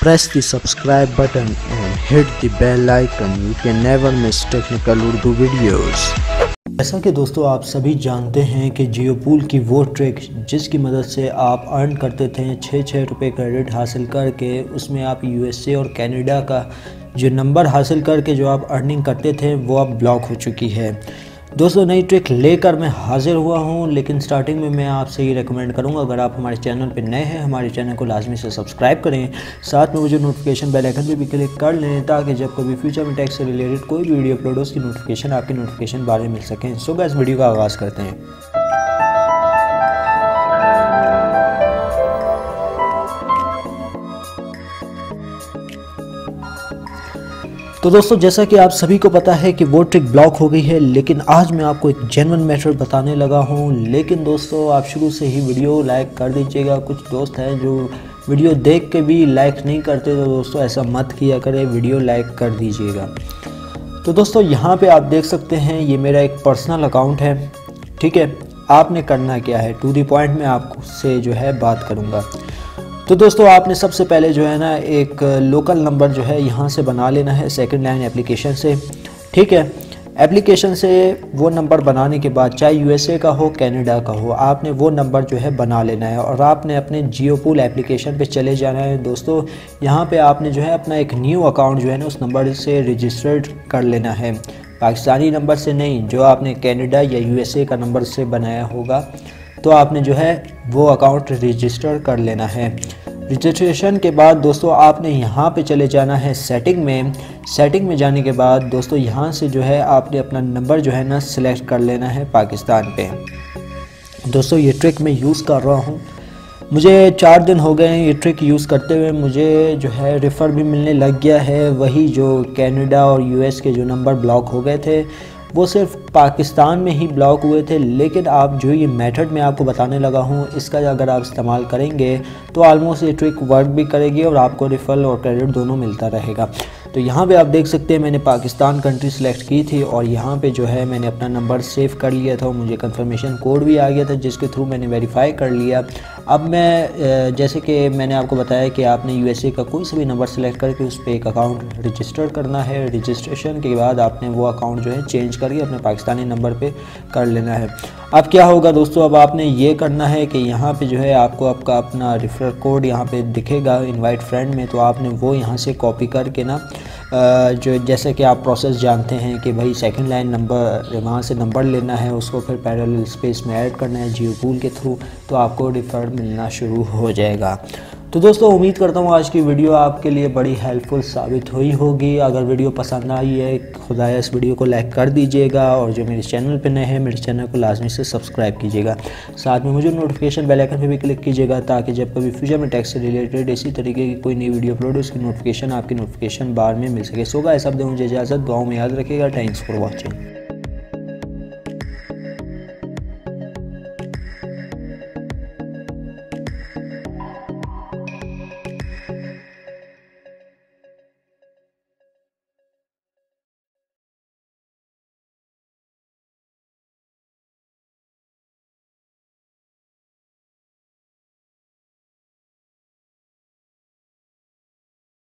Press the subscribe button and hit the bell icon. You can never miss technical Urdu videos. जैसा कि दोस्तों आप सभी जानते हैं कि जियोपूल की वो ट्रिक जिसकी मदद से आप अर्न करते थे 6 रुपये क्रेडिट हासिल करके, उसमें आप यूएसए और कनाडा का जो नंबर हासिल करके जो आप अर्निंग करते थे वो अब ब्लॉक हो चुकी है। दोस्तों नई ट्रिक लेकर मैं हाजिर हुआ हूं, लेकिन स्टार्टिंग में मैं आपसे ये रेकमेंड करूंगा, अगर आप हमारे चैनल पर नए हैं हमारे चैनल को लाजमी से सब्सक्राइब करें, साथ में वो जो नोटिफिकेशन बेल आइकन पे भी क्लिक कर लें ताकि जब कभी फ्यूचर में टैक्स से रिलेटेड कोई भी वीडियो अपलोड हो उसकी नोटिफिकेशन आपकी नोटिफिकेशन बारे में मिल सकें। सो गाइस वीडियो का आगाज़ करते हैं। तो दोस्तों जैसा कि आप सभी को पता है कि वो ट्रिक ब्लॉक हो गई है, लेकिन आज मैं आपको एक जेन्युइन मेथड बताने लगा हूं। लेकिन दोस्तों आप शुरू से ही वीडियो लाइक कर दीजिएगा। कुछ दोस्त हैं जो वीडियो देख के भी लाइक नहीं करते, तो दोस्तों ऐसा मत किया करें, वीडियो लाइक कर दीजिएगा। तो दोस्तों यहाँ पे आप देख सकते हैं ये मेरा एक पर्सनल अकाउंट है, ठीक है। आपने करना क्या है, टू द पॉइंट में आपसे जो है बात करूँगा। तो दोस्तों आपने सबसे पहले जो है ना एक लोकल नंबर जो है यहाँ से बना लेना है सेकंड लाइन एप्लीकेशन से, ठीक है। एप्लीकेशन से वो नंबर बनाने के बाद चाहे यूएसए का हो कनाडा का हो, आपने वो नंबर जो है बना लेना है और आपने अपने जियोपूल एप्लीकेशन पे चले जाना है। दोस्तों यहाँ पे आपने जो है अपना एक न्यू अकाउंट जो है ना उस नंबर से रजिस्टर्ड कर लेना है, पाकिस्तानी नंबर से नहीं, जो आपने कनाडा या यूएसए का नंबर से बनाया होगा तो आपने जो है वो अकाउंट रजिस्टर कर लेना है। रजिस्ट्रेशन के बाद दोस्तों आपने यहाँ पे चले जाना है सेटिंग में। सेटिंग में जाने के बाद दोस्तों यहाँ से जो है आपने अपना नंबर जो है ना सिलेक्ट कर लेना है पाकिस्तान पे। दोस्तों ये ट्रिक मैं यूज़ कर रहा हूँ, मुझे 4 दिन हो गए हैं ये ट्रिक यूज़ करते हुए। मुझे जो है रेफ़र भी मिलने लग गया है, वही जो कनाडा और यूएस के जो नंबर ब्लॉक हो गए थे वो सिर्फ पाकिस्तान में ही ब्लॉक हुए थे। लेकिन आप जो ये मेथड मैं आपको बताने लगा हूँ इसका अगर आप इस्तेमाल करेंगे तो ऑलमोस्ट ये ट्रिक वर्क भी करेगी और आपको रिफल और क्रेडिट दोनों मिलता रहेगा। तो यहाँ पे आप देख सकते हैं मैंने पाकिस्तान कंट्री सेलेक्ट की थी और यहाँ पे जो है मैंने अपना नंबर सेव कर लिया था और मुझे कंफर्मेशन कोड भी आ गया था जिसके थ्रू मैंने वेरीफाई कर लिया। अब मैं जैसे कि मैंने आपको बताया कि आपने यूएसए का कोई सा भी नंबर सेलेक्ट करके उस पर एक अकाउंट रजिस्टर करना है। रजिस्ट्रेशन के बाद आपने वो अकाउंट जो है चेंज करके अपने पाकिस्तानी नंबर पे कर लेना है। अब क्या होगा दोस्तों, अब आपने ये करना है कि यहाँ पे जो है आपको आपका अपना रेफरल कोड यहाँ पे दिखेगा इनवाइट फ्रेंड में, तो आपने वो यहाँ से कॉपी करके ना जो जैसे कि आप प्रोसेस जानते हैं कि भाई सेकंड लाइन नंबर वहाँ से नंबर लेना है, उसको फिर पैरेलल स्पेस में ऐड करना है जियोपूल के थ्रू, तो आपको रेफर मिलना शुरू हो जाएगा। तो दोस्तों उम्मीद करता हूँ आज की वीडियो आपके लिए बड़ी हेल्पफुल साबित हुई होगी। अगर वीडियो पसंद आई है खुदाया इस वीडियो को लाइक कर दीजिएगा और जो मेरे चैनल पे नए हैं मेरे चैनल को लाजमी से सब्सक्राइब कीजिएगा। साथ में मुझे नोटिफिकेशन बेल आइकन पे भी क्लिक कीजिएगा ताकि जब कभी फ्यूचर में टैक्स से रिलेटेड इसी तरीके की कोई नई वीडियो अपलोड हो उसकी नोटिफिकेशन आपकी नोटिफिकेशन बार में मिल सके। सो गाइस अब दूँ मुझे इजाज़त, दुआओं में याद रखिएगा। Thanks for watching.